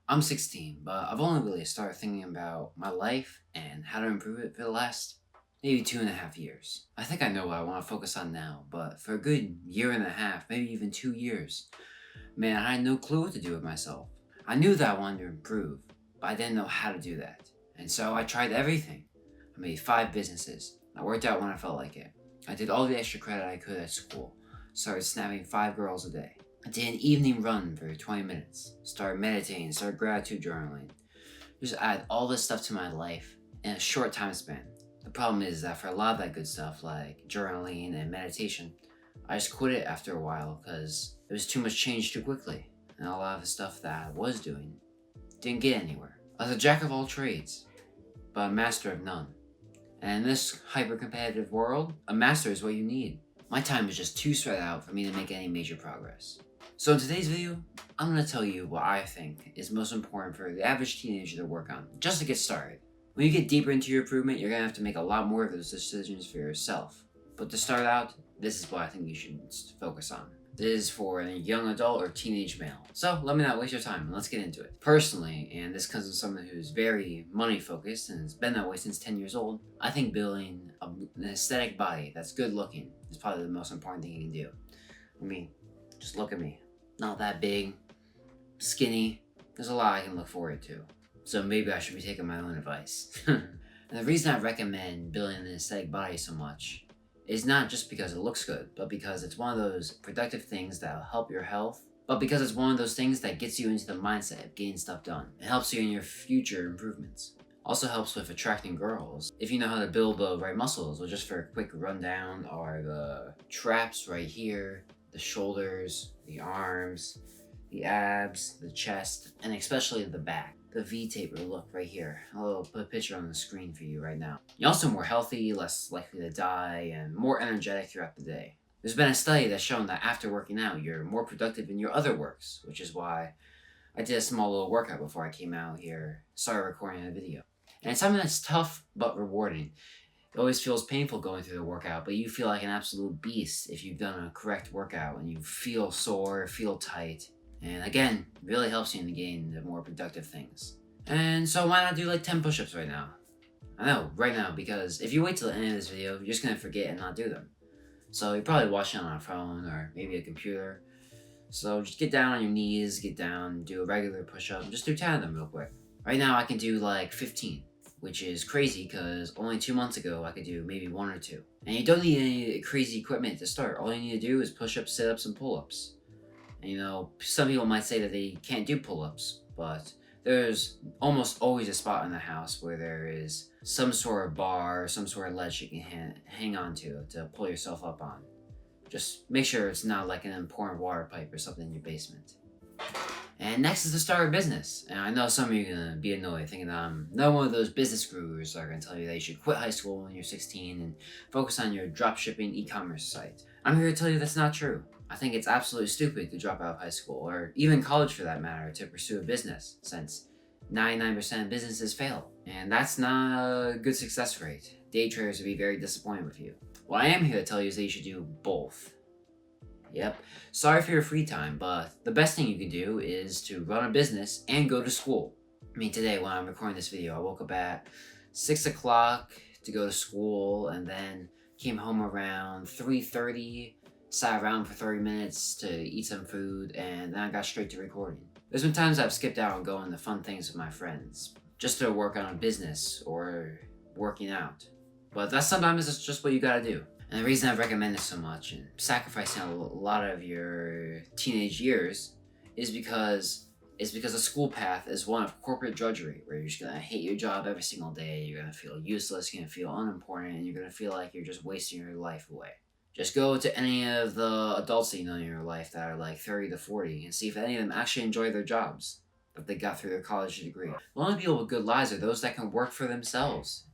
I'm 16, but I've only really started thinking about my life and how to improve it for the last maybe 2.5 years. I think I know what I want to focus on now, but for a good year and a half, maybe even 2 years, man, I had no clue what to do with myself. I knew that I wanted to improve, but I didn't know how to do that. And so I tried everything. I made 5 businesses. I worked out when I felt like it. I did all the extra credit I could at school. Started snapping 5 girls a day. I did an evening run for 20 minutes. Started meditating, started gratitude journaling. Just add all this stuff to my life in a short time span. The problem is that for a lot of that good stuff, like journaling and meditation, I just quit it after a while because it was too much change too quickly. And a lot of the stuff that I was doing didn't get anywhere. I was a jack of all trades, but a master of none. And in this hyper-competitive world, a master is what you need. My time is just too spread out for me to make any major progress. So in today's video, I'm going to tell you what I think is most important for the average teenager to work on, just to get started. When you get deeper into your improvement, you're going to have to make a lot more of those decisions for yourself. But to start out, this is what I think you should focus on. This is for a young adult or teenage male. So let me not waste your time and let's get into it. Personally, and this comes from someone who's very money focused and has been that way since 10 years old, I think building an aesthetic body that's good looking is probably the most important thing you can do. I mean, just look at me. Not that big, skinny. There's a lot I can look forward to. So maybe I should be taking my own advice. And the reason I recommend building an aesthetic body so much is not just because it looks good, but because it's one of those productive things that'll help your health, but because it's one of those things that gets you into the mindset of getting stuff done. It helps you in your future improvements. Also helps with attracting girls. If you know how to build the right muscles, well, just for a quick rundown are the traps right here, the shoulders, the arms, the abs, the chest, and especially the back. The V-taper look right here. I'll put a picture on the screen for you right now. You're also more healthy, less likely to die, and more energetic throughout the day. There's been a study that's shown that after working out, you're more productive in your other works, which is why I did a small little workout before I came out here, started recording a video. And it's something that's tough but rewarding. It always feels painful going through the workout, but you feel like an absolute beast if you've done a correct workout and you feel sore, feel tight. And again, really helps you in getting the more productive things. And so why not do like 10 push-ups right now? I know, right now, because if you wait till the end of this video, you're just gonna forget and not do them. So you're probably watching on a phone or maybe a computer. So just get down on your knees, get down, do a regular push-up, just do 10 of them real quick. Right now I can do like 15, which is crazy because only 2 months ago I could do maybe 1 or 2. And you don't need any crazy equipment to start. All you need to do is push-ups, sit-ups, and pull-ups. And, you know, some people might say that they can't do pull-ups, but there's almost always a spot in the house where there is some sort of bar or some sort of ledge you can hang on to pull yourself up on. Just make sure it's not like an important water pipe or something in your basement. And next is to start a business. And I know some of you are going to be annoyed thinking that I'm not one of those business gurus that are going to tell you that you should quit high school when you're 16 and focus on your dropshipping e-commerce site. I'm here to tell you that's not true. I think it's absolutely stupid to drop out of high school, or even college for that matter, to pursue a business, since 99% of businesses fail. And that's not a good success rate. Day traders would be very disappointed with you. What I am here to tell you is that you should do both. Yep, sorry for your free time, but the best thing you can do is to run a business and go to school. I mean, today when I'm recording this video, I woke up at 6 o'clock to go to school and then came home around 3:30, sat around for 30 minutes to eat some food, and then I got straight to recording. There's been times I've skipped out on going to fun things with my friends, just to work on a business or working out. But that's sometimes just what you gotta do. And the reason I recommend this so much and sacrificing a lot of your teenage years is because a school path is one of corporate drudgery, where you're just gonna hate your job every single day, you're gonna feel useless, you're gonna feel unimportant, and you're gonna feel like you're just wasting your life away. Just go to any of the adults that you know in your life that are like 30 to 40 and see if any of them actually enjoy their jobs that they got through their college degree. The only people with good lives are those that can work for themselves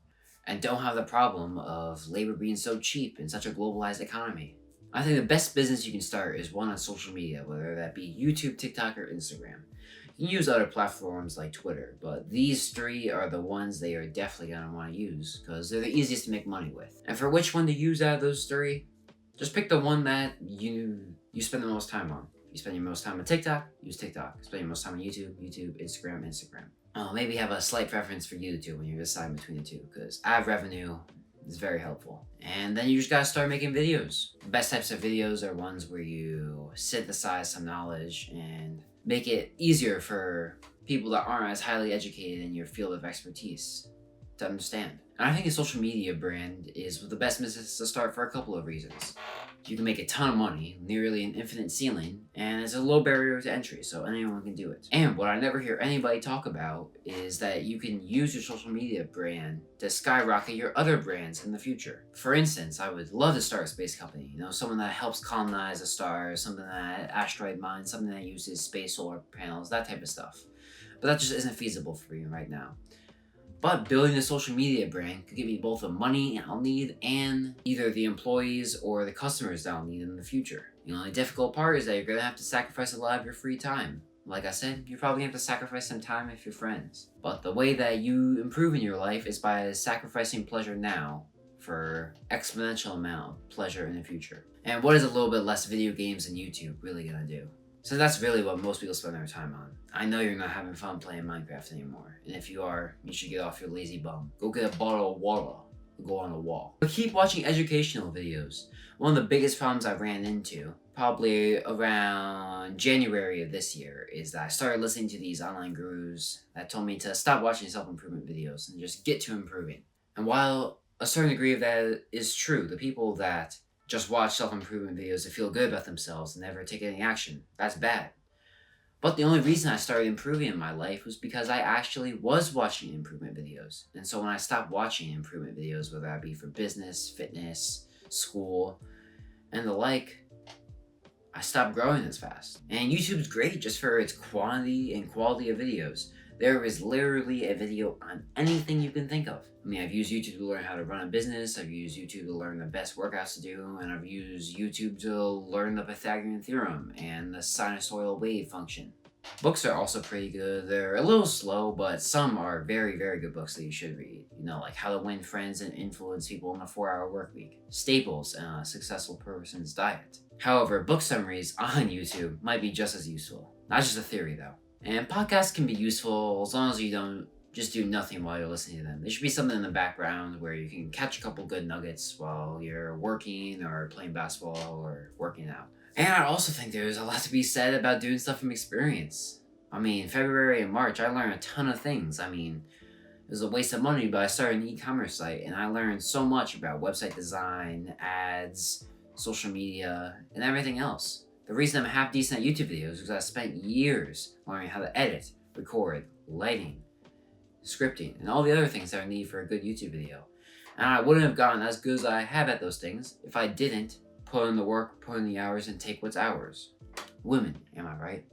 and don't have the problem of labor being so cheap in such a globalized economy. I think the best business you can start is one on social media, whether that be YouTube, TikTok, or Instagram. You can use other platforms like Twitter, but these 3 are the ones they are definitely going to want to use because they're the easiest to make money with. And for which one to use out of those 3, just pick the one that you spend the most time on. You spend your most time on TikTok, use TikTok. Spend your most time on YouTube, YouTube, Instagram, Instagram. Maybe have a slight preference for YouTube when you're deciding between the two, because ad revenue is very helpful. And then you just gotta start making videos. The best types of videos are ones where you synthesize some knowledge and make it easier for people that aren't as highly educated in your field of expertise to understand. And I think a social media brand is the best business to start for a couple of reasons. You can make a ton of money, nearly an infinite ceiling, and it's a low barrier to entry, so anyone can do it. And what I never hear anybody talk about is that you can use your social media brand to skyrocket your other brands in the future. For instance, I would love to start a space company, someone that helps colonize the stars, something that asteroid mines, something that uses space solar panels, that type of stuff. But that just isn't feasible for me right now. But building a social media brand could give me both the money I'll need and either the employees or the customers that I'll need in the future. The only difficult part is that you're going to have to sacrifice a lot of your free time. Like I said, you're probably going to have to sacrifice some time with your friends. But the way that you improve in your life is by sacrificing pleasure now for exponential amount of pleasure in the future. And what is a little bit less video games and YouTube really going to do? So that's really what most people spend their time on. I know you're not having fun playing Minecraft anymore. And if you are, you should get off your lazy bum. Go get a bottle of water and go on the wall. But keep watching educational videos. One of the biggest problems I ran into, probably around January of this year, is that I started listening to these online gurus that told me to stop watching self-improvement videos and just get to improving. And while a certain degree of that is true, the people that just watch self-improvement videos to feel good about themselves and never take any action, that's bad. But the only reason I started improving in my life was because I actually was watching improvement videos. And so when I stopped watching improvement videos, whether that be for business, fitness, school, and the like, I stopped growing as fast. And YouTube's great just for its quantity and quality of videos. There is literally a video on anything you can think of. I mean, I've used YouTube to learn how to run a business, I've used YouTube to learn the best workouts to do, and I've used YouTube to learn the Pythagorean theorem and the sinusoidal wave function. Books are also pretty good. They're a little slow, but some are very, very good books that you should read. Like How to Win Friends and Influence People in a 4-Hour Workweek, Staples in a Successful Person's Diet. However, book summaries on YouTube might be just as useful. Not just a theory, though. And podcasts can be useful as long as you don't just do nothing while you're listening to them. There should be something in the background where you can catch a couple good nuggets while you're working or playing basketball or working out. And I also think there's a lot to be said about doing stuff from experience. I mean, February and March, I learned a ton of things. I mean, it was a waste of money, but I started an e-commerce site and I learned so much about website design, ads, social media, and everything else. The reason I'm half decent at YouTube videos is because I spent years learning how to edit, record, lighting, scripting, and all the other things that I need for a good YouTube video. And I wouldn't have gotten as good as I have at those things if I didn't put in the work, put in the hours, and take what's ours. Women, am I right?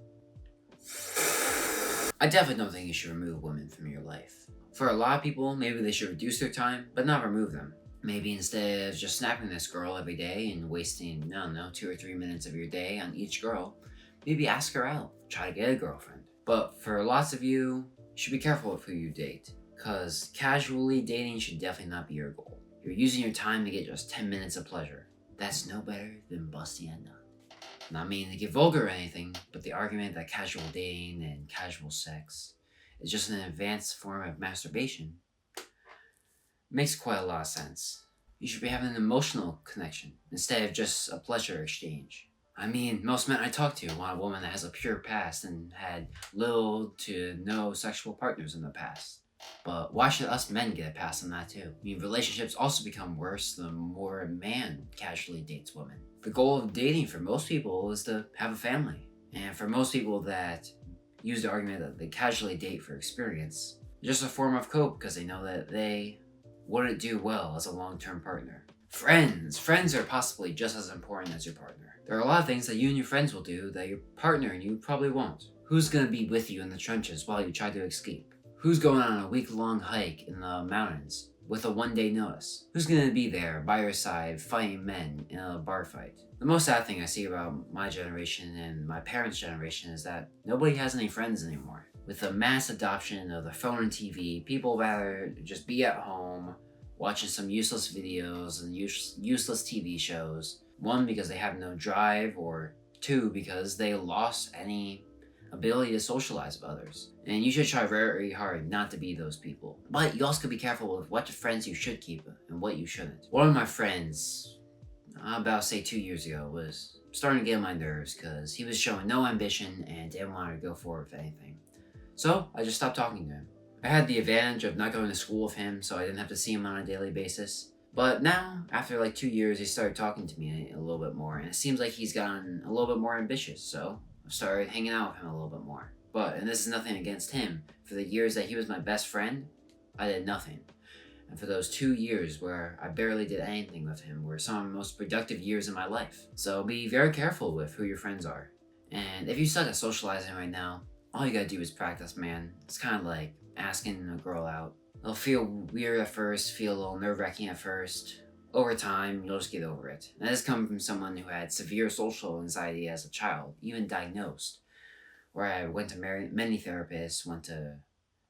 I definitely don't think you should remove women from your life. For a lot of people, maybe they should reduce their time, but not remove them. Maybe instead of just snapping this girl every day and wasting, 2 or 3 minutes of your day on each girl, maybe ask her out, try to get a girlfriend. But for lots of you, you should be careful with who you date, because casually dating should definitely not be your goal. You're using your time to get just 10 minutes of pleasure. That's no better than busting a nut. Not meaning to get vulgar or anything, but the argument that casual dating and casual sex is just an advanced form of masturbation makes quite a lot of sense. You should be having an emotional connection instead of just a pleasure exchange. I mean, most men I talk to want a woman that has a pure past and had little to no sexual partners in the past. But why should us men get a pass on that too? I mean, relationships also become worse the more a man casually dates women. The goal of dating for most people is to have a family. And for most people that use the argument that they casually date for experience, it's just a form of cope because they know that they wouldn't do well as a long-term partner. Friends are possibly just as important as your partner. There are a lot of things that you and your friends will do that your partner and you probably won't. Who's gonna be with you in the trenches while you try to escape? Who's going on a week-long hike in the mountains with a one-day notice? Who's gonna be there by your side fighting men in a bar fight? The most sad thing I see about my generation and my parents' generation is that nobody has any friends anymore. With the mass adoption of the phone and TV, people rather just be at home watching some useless videos and useless TV shows. One, because they have no drive or Two, because they lost any ability to socialize with others. And you should try very hard not to be those people. But you also could be careful with what friends you should keep and what you shouldn't. One of my friends, about say 2 years ago, was starting to get on my nerves because he was showing no ambition and didn't want to go forward with anything. So I just stopped talking to him. I had the advantage of not going to school with him, so I didn't have to see him on a daily basis. But now, after like 2 years, he started talking to me a little bit more, and it seems like he's gotten a little bit more ambitious, so I started hanging out with him a little bit more. But, and this is nothing against him, for the years that he was my best friend, I did nothing. And for those 2 years where I barely did anything with him were some of the most productive years in my life. So be very careful with who your friends are. And if you suck at socializing right now, all you gotta do is practice, man. It's kind of like asking a girl out. It'll feel weird at first, feel a little nerve-wracking at first. Over time, you'll just get over it. And this comes from someone who had severe social anxiety as a child, even diagnosed. Where I went to many therapists, went to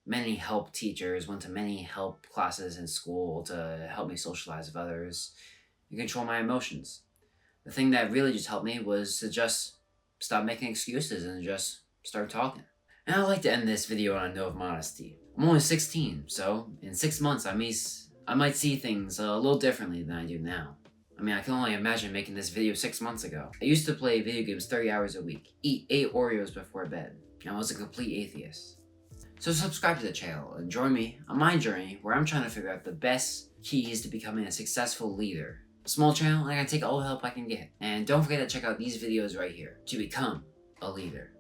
many help teachers, went to many help classes in school to help me socialize with others and control my emotions. The thing that really just helped me was to just stop making excuses and just start talking. And I'd like to end this video on a note of modesty. I'm only 16, so in 6 months I might see things a little differently than I do now. I mean, I can only imagine making this video 6 months ago. I used to play video games 30 hours a week, eat 8 Oreos before bed, and I was a complete atheist. So subscribe to the channel and join me on my journey where I'm trying to figure out the best keys to becoming a successful leader. A small channel, and I can take all the help I can get. And don't forget to check out these videos right here to become a leader.